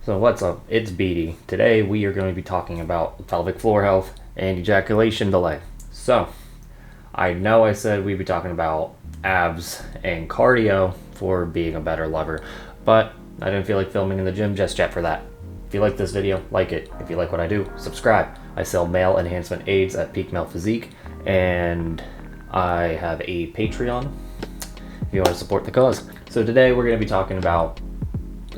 So what's up? It's Beatty. Today we are going to be talking about pelvic floor health and ejaculation delay. So, I know I said we'd be talking about abs and cardio for being a better lover, but I didn't feel like filming in the gym just yet for that. If you like this video, like it. If you like what I do, subscribe. I sell male enhancement aids at Peak Male Physique, and I have a Patreon if you want to support the cause. So today we're going to be talking about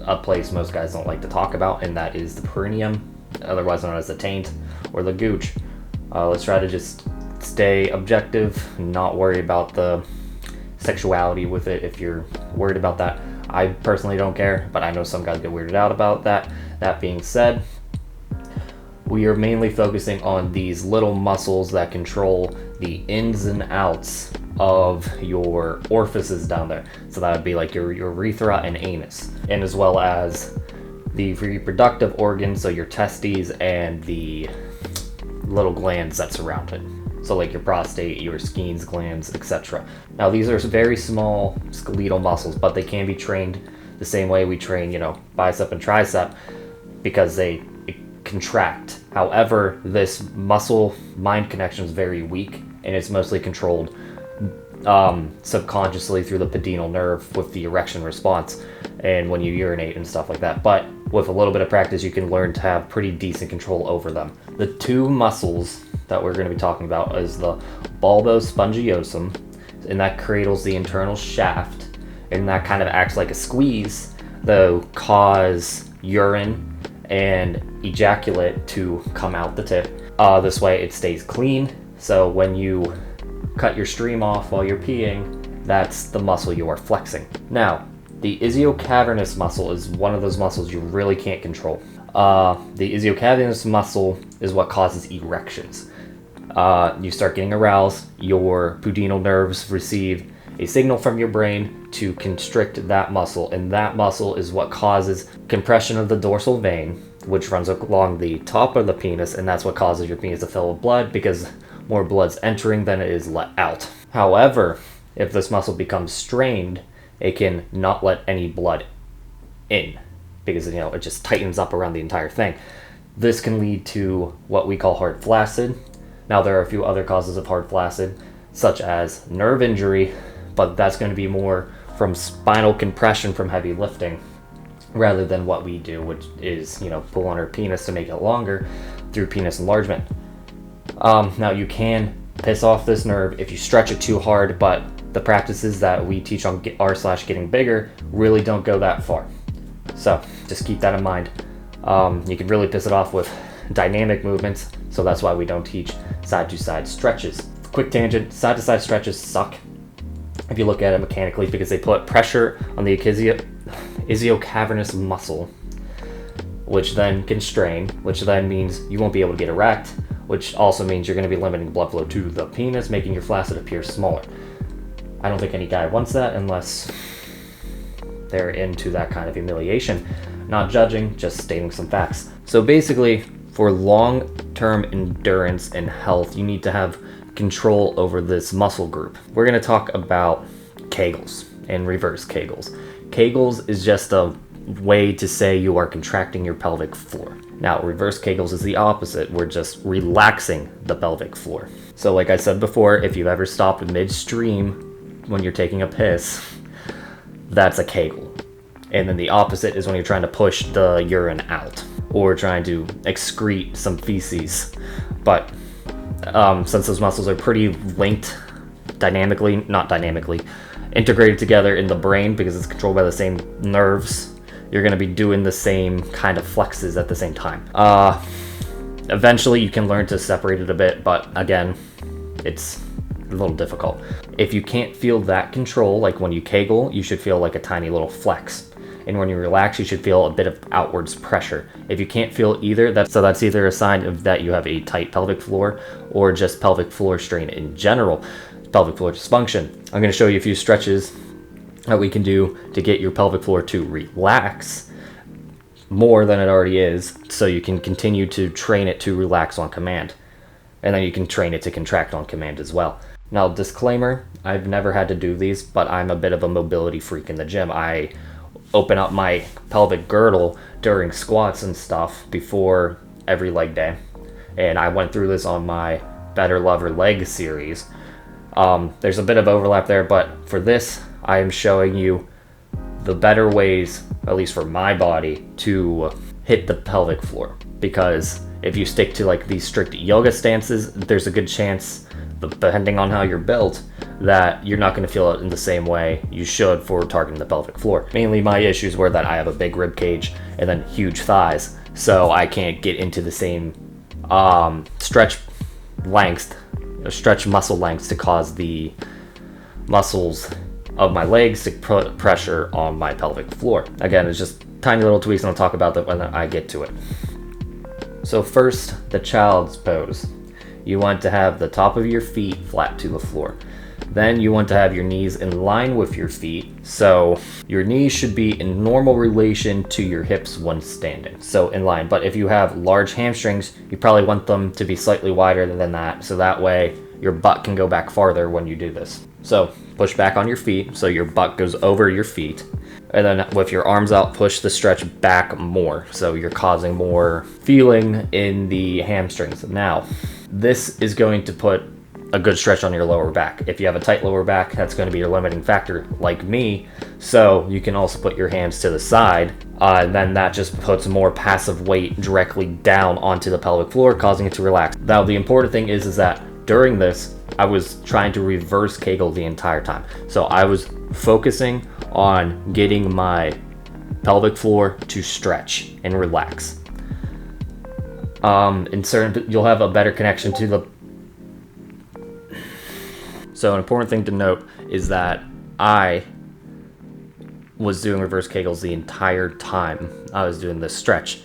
a place most guys don't like to talk about, and that is the perineum, otherwise known as the taint or the gooch. Let's try to just stay objective, not worry about the sexuality with it. If you're worried about that, I personally don't care, but I know some guys get weirded out about that. That being said, we are mainly focusing on these little muscles that control the ins and outs of your orifices down there. So that would be like your urethra and anus, and as well as the reproductive organs, so your testes and the little glands that surround it. So like your prostate, your Skene's glands, etc. Now these are very small skeletal muscles, but they can be trained the same way we train, bicep and tricep, because they contract. However, this muscle-mind connection is very weak, and it's mostly controlled subconsciously through the pudendal nerve with the erection response and when you urinate and stuff like that. But with a little bit of practice, you can learn to have pretty decent control over them. The two muscles that we're going to be talking about is the bulbospongiosum, and that cradles the internal shaft, and that kind of acts like a squeeze, though cause urine and ejaculate to come out the tip. This way it stays clean, so when you cut your stream off while you're peeing, that's the muscle you are flexing. Now, the iliocavernous muscle is one of those muscles you really can't control. The iliocavernous muscle is what causes erections. You start getting aroused, your pudendal nerves receive a signal from your brain to constrict that muscle, and that muscle is what causes compression of the dorsal vein, which runs along the top of the penis, and that's what causes your penis to fill with blood, because more blood's entering than it is let out. However, if this muscle becomes strained, it can not let any blood in, because it just tightens up around the entire thing. This can lead to what we call hard flaccid. Now there are a few other causes of hard flaccid, such as nerve injury, but that's going to be more from spinal compression from heavy lifting rather than what we do, which is pull on our penis to make it longer through penis enlargement. Now you can piss off this nerve if you stretch it too hard, but the practices that we teach on r/getting bigger really don't go that far. So just keep that in mind. You can really piss it off with dynamic movements, so that's why we don't teach side-to-side stretches. Quick tangent, side-to-side stretches suck if you look at it mechanically, because they put pressure on the iliocavernous muscle, which then can strain, which then means you won't be able to get erect, which also means you're going to be limiting blood flow to the penis, making your flaccid appear smaller. I don't think any guy wants that unless they're into that kind of humiliation. Not judging, just stating some facts. So basically, for long-term endurance and health, you need to have control over this muscle group. We're going to talk about Kegels and reverse Kegels. Kegels is just a way to say you are contracting your pelvic floor. Now, reverse Kegels is the opposite. We're just relaxing the pelvic floor. So like I said before, if you've ever stopped midstream when you're taking a piss, that's a Kegel. And then the opposite is when you're trying to push the urine out or trying to excrete some feces. But since those muscles are pretty linked integrated together in the brain, because it's controlled by the same nerves, you're going to be doing the same kind of flexes at the same time. Eventually you can learn to separate it a bit, but again, it's a little difficult. If you can't feel that control, like when you Kegel, you should feel like a tiny little flex. And when you relax, you should feel a bit of outwards pressure. If you can't feel either, that's either a sign of that you have a tight pelvic floor or just pelvic floor strain in general, pelvic floor dysfunction. I'm going to show you a few stretches that we can do to get your pelvic floor to relax more than it already is, so you can continue to train it to relax on command. And then you can train it to contract on command as well. Now, disclaimer, I've never had to do these, but I'm a bit of a mobility freak in the gym. I open up my pelvic girdle during squats and stuff before every leg day. And I went through this on my Better Lover Leg series. There's a bit of overlap there, but for this, I am showing you the better ways, at least for my body, to hit the pelvic floor. Because if you stick to like these strict yoga stances, there's a good chance, depending on how you're built, that you're not going to feel it in the same way you should for targeting the pelvic floor. Mainly my issues were that I have a big rib cage and then huge thighs, so I can't get into the same stretch muscle lengths to cause the muscles of my legs to put pressure on my pelvic floor. Again, it's just tiny little tweaks, and I'll talk about that when I get to it. So first, the child's pose. You want to have the top of your feet flat to the floor. Then you want to have your knees in line with your feet, so your knees should be in normal relation to your hips when standing, so in line. But if you have large hamstrings, you probably want them to be slightly wider than that, so that way your butt can go back farther when you do this. So push back on your feet so your butt goes over your feet, and then with your arms out, push the stretch back more, so you're causing more feeling in the hamstrings. Now, this is going to put a good stretch on your lower back. If you have a tight lower back, that's going to be your limiting factor, like me. So you can also put your hands to the side, and then that just puts more passive weight directly down onto the pelvic floor, causing it to relax. Now, the important thing is that during this, I was trying to reverse Kegel the entire time. So I was focusing on getting my pelvic floor to stretch and relax. You'll have a better connection to the. So an important thing to note is that I was doing reverse Kegels the entire time I was doing this stretch.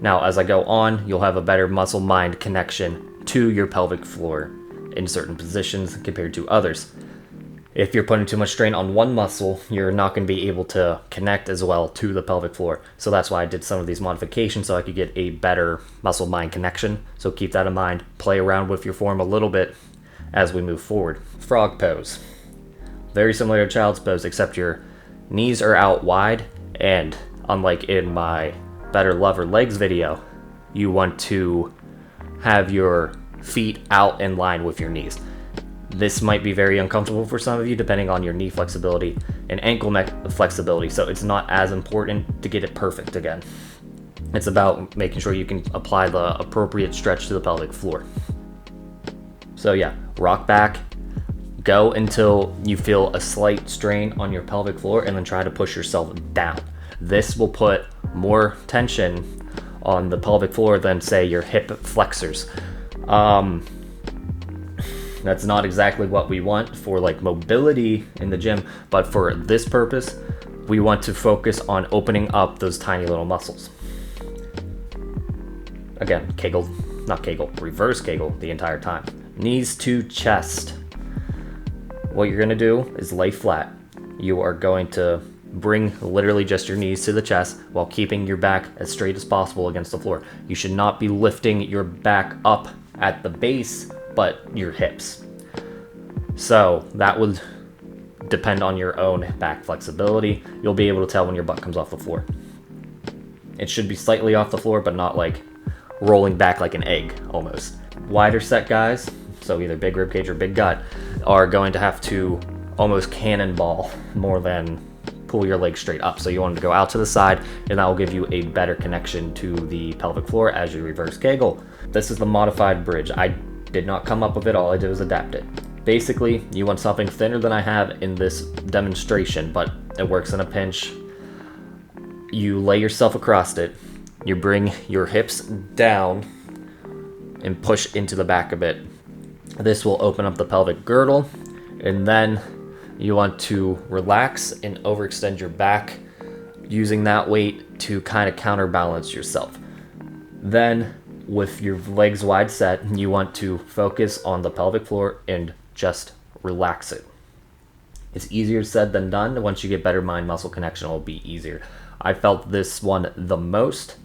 Now, as I go on, you'll have a better muscle-mind connection to your pelvic floor in certain positions compared to others. If you're putting too much strain on one muscle, you're not going to be able to connect as well to the pelvic floor. So that's why I did some of these modifications, so I could get a better muscle-mind connection. So keep that in mind. Play around with your form a little bit as we move forward. Frog pose. Very similar to child's pose, except your knees are out wide, and unlike in my Better Lover Legs video, you want to have your feet out in line with your knees. This might be very uncomfortable for some of you, depending on your knee flexibility and ankle flexibility, so it's not as important to get it perfect again. It's about making sure you can apply the appropriate stretch to the pelvic floor. So yeah, rock back, go until you feel a slight strain on your pelvic floor, and then try to push yourself down. This will put more tension on the pelvic floor than, say, your hip flexors. That's not exactly what we want for like mobility in the gym, but for this purpose, we want to focus on opening up those tiny little muscles. Again, reverse Kegel the entire time. Knees to chest. What you're gonna do is lay flat. You are going to bring literally just your knees to the chest while keeping your back as straight as possible against the floor. You should not be lifting your back up at the base, but your hips. So that would depend on your own back flexibility. You'll be able to tell when your butt comes off the floor. It should be slightly off the floor, but not like rolling back like an egg almost. Wider set guys, so either big rib cage or big gut, are going to have to almost cannonball more than pull your leg straight up. So you want to go out to the side, and that will give you a better connection to the pelvic floor as you reverse Kegel. This is the modified bridge. I did not come up with it, all I did was adapt it. Basically, you want something thinner than I have in this demonstration, but it works in a pinch. You lay yourself across it, you bring your hips down and push into the back a bit. This will open up the pelvic girdle, and then you want to relax and overextend your back, using that weight to kind of counterbalance yourself. Then, with your legs wide set, you want to focus on the pelvic floor and just relax it. It's easier said than done. Once you get better mind-muscle connection, it'll be easier. I felt this one the most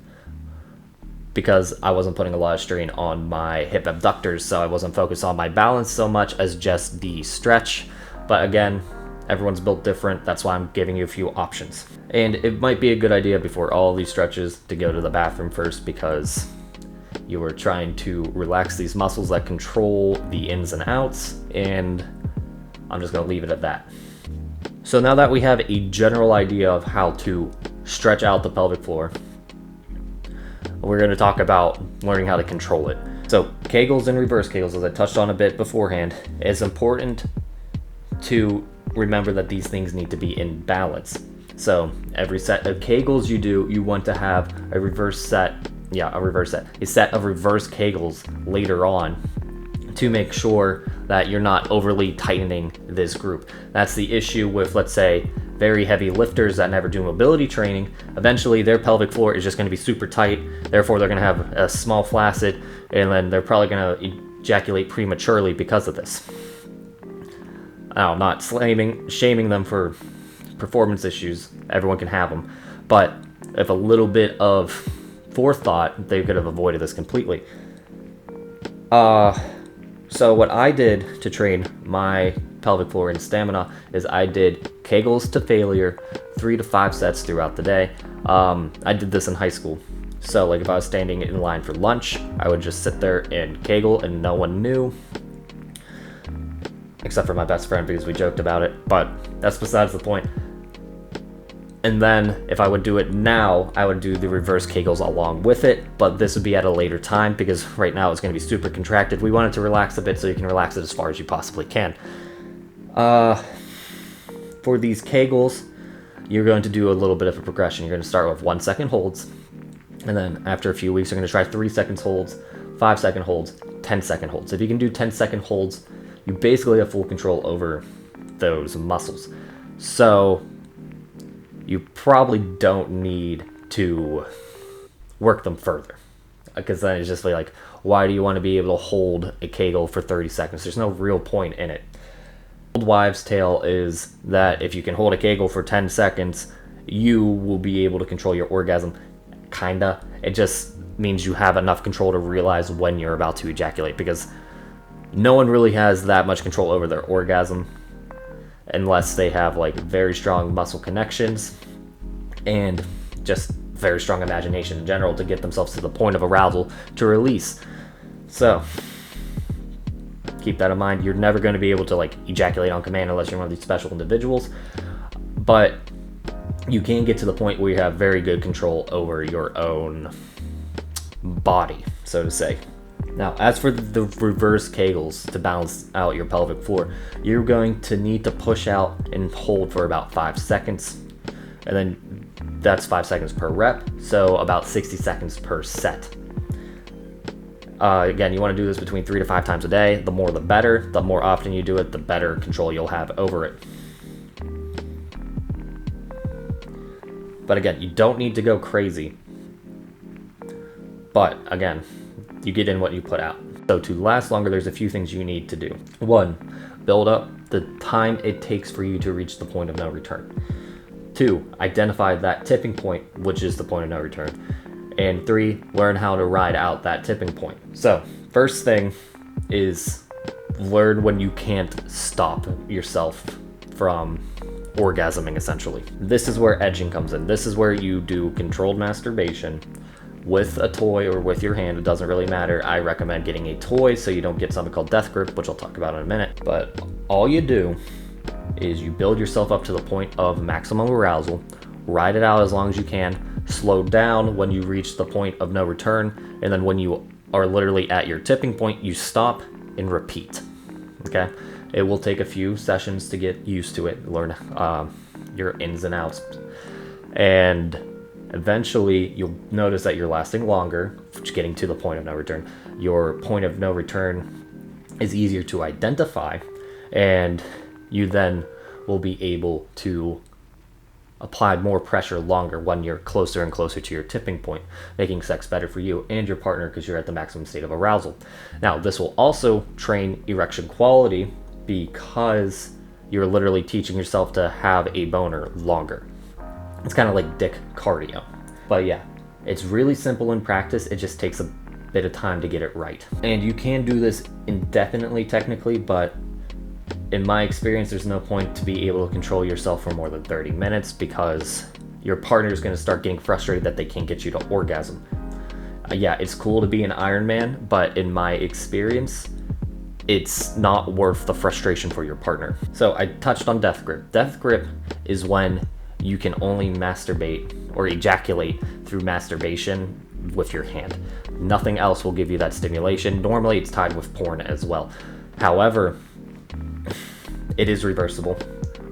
because I wasn't putting a lot of strain on my hip abductors, so I wasn't focused on my balance so much as just the stretch. But again, Everyone's built different. That's why I'm giving you a few options. And it might be a good idea before all these stretches to go to the bathroom first, because you are trying to relax these muscles that control the ins and outs, and I'm just going to leave it at that. So now that we have a general idea of how to stretch out the pelvic floor, we're going to talk about learning how to control it. So Kegels and reverse Kegels, as I touched on a bit beforehand, it's important to remember that these things need to be in balance. So every set of Kegels you do, you want to have a set of reverse Kegels later on to make sure that you're not overly tightening this group. That's the issue with, let's say, very heavy lifters that never do mobility training. Eventually their pelvic floor is just going to be super tight, therefore they're going to have a small flaccid, and then they're probably going to ejaculate prematurely because of this. Now, I'm not shaming them for performance issues. Everyone can have them, but if a little bit of forethought, they could have avoided this completely. So what I did to train my pelvic floor and stamina is I did Kegels to failure, 3 to 5 sets throughout the day. I did this in high school. So like if I was standing in line for lunch, I would just sit there and Kegel and no one knew, except for my best friend because we joked about it, but that's besides the point. And then if I would do it now, I would do the reverse Kegels along with it, but this would be at a later time because right now it's going to be super contracted. We want it to relax a bit so you can relax it as far as you possibly can. For these Kegels, you're going to do a little bit of a progression. You're going to start with 1 second holds, and then after a few weeks, you're going to try 3 seconds holds, 5 second holds, 10 second holds. If you can do 10 second holds, you basically have full control over those muscles. So you probably don't need to work them further, because then it's just like, why do you want to be able to hold a Kegel for 30 seconds? There's no real point in it. Old wives' tale is that if you can hold a Kegel for 10 seconds, you will be able to control your orgasm. Kinda. It just means you have enough control to realize when you're about to ejaculate, because no one really has that much control over their orgasm unless they have like very strong muscle connections and just very strong imagination in general to get themselves to the point of arousal to release. So keep that in mind. You're never going to be able to like ejaculate on command unless you're one of these special individuals, but you can get to the point where you have very good control over your own body, so to say. Now, as for the reverse Kegels to balance out your pelvic floor, you're going to need to push out and hold for about 5 seconds. And then that's 5 seconds per rep, so about 60 seconds per set. Again, you want to do this between 3 to 5 times a day. The more the better. The more often you do it, the better control you'll have over it. But again, you don't need to go crazy. But again, you get in what you put out. So to last longer, there's a few things you need to do. 1, build up the time it takes for you to reach the point of no return. 2, identify that tipping point, which is the point of no return. And 3, learn how to ride out that tipping point. So first thing is learn when you can't stop yourself from orgasming, essentially. This is where edging comes in. This is where you do controlled masturbation with a toy or with your hand. It doesn't really matter. I recommend getting a toy so you don't get something called death grip, which I'll talk about in a minute. But all you do is you build yourself up to the point of maximum arousal, ride it out as long as you can, slow down when you reach the point of no return, and then when you are literally at your tipping point, you stop and repeat. Okay? It will take a few sessions to get used to it, learn your ins and outs, and eventually you'll notice that you're lasting longer, getting to the point of no return. Your point of no return is easier to identify, and you then will be able to apply more pressure longer when you're closer and closer to your tipping point, making sex better for you and your partner because you're at the maximum state of arousal. Now, this will also train erection quality because you're literally teaching yourself to have a boner longer. It's kind of like dick cardio. But yeah, it's really simple in practice. It just takes a bit of time to get it right. And you can do this indefinitely technically, but In my experience, there's no point to be able to control yourself for more than 30 minutes because your partner is going to start getting frustrated that they can't get you to orgasm. Yeah, it's cool to be an Iron Man, but in my experience, it's not worth the frustration for your partner. So I touched on death grip. Death grip is when you can only masturbate or ejaculate through masturbation with your hand. Nothing else will give you that stimulation. Normally it's tied with porn as well. However, it is reversible.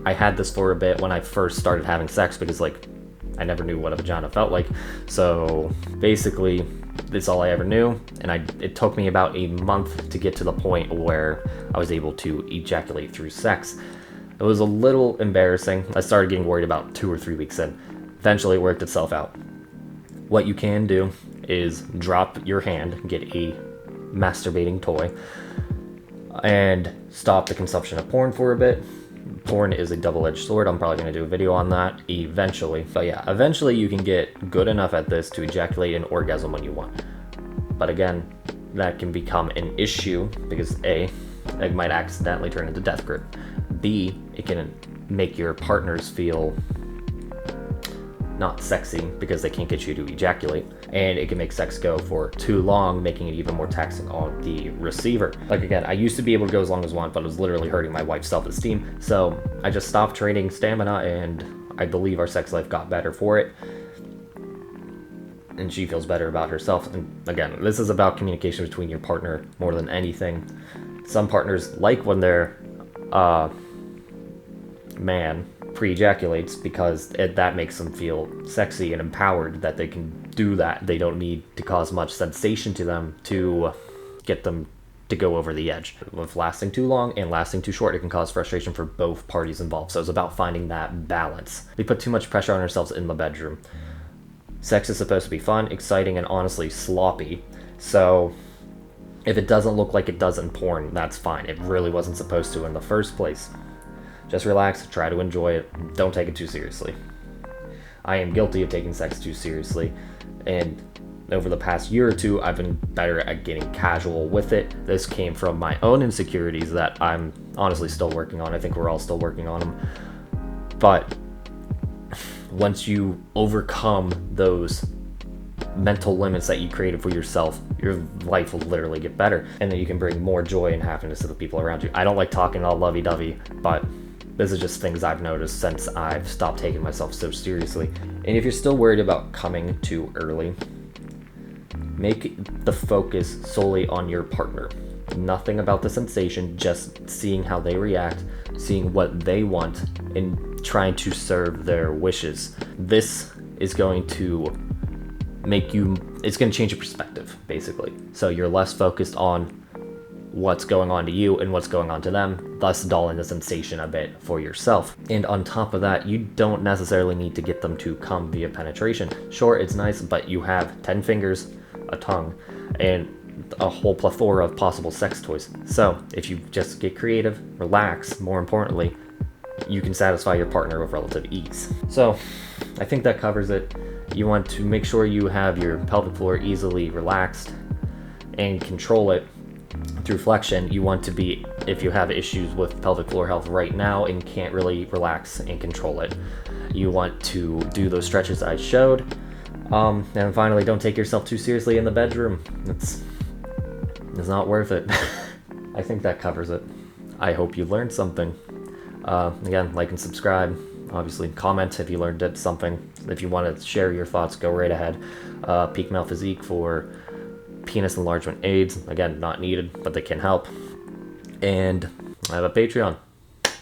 I had this for a bit when I first started having sex because I never knew what a vagina felt like. So basically, that's all I ever knew, and it took me about a month to get to the point where I was able to ejaculate through sex. It was a little embarrassing. I started getting worried about 2 or 3 weeks in. Eventually it worked itself out. What you can do is drop your hand, get a masturbating toy, and stop the consumption of porn for a bit. Porn is a double-edged sword. I'm probably going to do a video on that eventually. But yeah, eventually you can get good enough at this to ejaculate an orgasm when you want. But again, that can become an issue because A, it might accidentally turn into death grip. B, it can make your partners feel not sexy because they can't get you to ejaculate, and it can make sex go for too long, making it even more taxing on the receiver. Like again, I used to be able to go as long as one, but it was literally hurting my wife's self-esteem, so I just stopped training stamina, and I believe our sex life got better for it, and she feels better about herself. And again, this is about communication between your partner more than anything. Some partners like when their man pre-ejaculates because that makes them feel sexy and empowered that they can do that. They don't need to cause much sensation to them to get them to go over the edge. With lasting too long and lasting too short, it can cause frustration for both parties involved. So it's about finding that balance. We put too much pressure on ourselves in the bedroom. Sex is supposed to be fun, exciting, and honestly sloppy. So if it doesn't look like it does in porn, that's fine. It really wasn't supposed to in the first place. Just relax, try to enjoy it, don't take it too seriously. I am guilty of taking sex too seriously, and over the past year or two, I've been better at getting casual with it. This came from my own insecurities that I'm honestly still working on. I think we're all still working on them. But once you overcome those mental limits that you created for yourself, your life will literally get better, and then you can bring more joy and happiness to the people around you. I don't like talking all lovey-dovey, but this is just things I've noticed since I've stopped taking myself so seriously. And if you're still worried about coming too early, make the focus solely on your partner. Nothing about the sensation, just seeing how they react, seeing what they want, and trying to serve their wishes. This is going to it's going to change your perspective, basically. So you're less focused on what's going on to you and what's going on to them, thus dulling the sensation a bit for yourself. And on top of that, you don't necessarily need to get them to come via penetration. Sure, it's nice, but you have 10 fingers, a tongue, and a whole plethora of possible sex toys. So if you just get creative, relax, more importantly, you can satisfy your partner with relative ease. So I think that covers it. You want to make sure you have your pelvic floor easily relaxed and control it through flexion. You want to be, if you have issues with pelvic floor health right now and can't really relax and control it, you want to do those stretches I showed. And finally, don't take yourself too seriously in the bedroom. It's not worth it. I think that covers it. I hope you learned something. Again, like and subscribe. Obviously, comment if you learned something. If you want to share your thoughts, go right ahead. Peak male physique for penis enlargement aids. Again, not needed, but they can help. And I have a Patreon.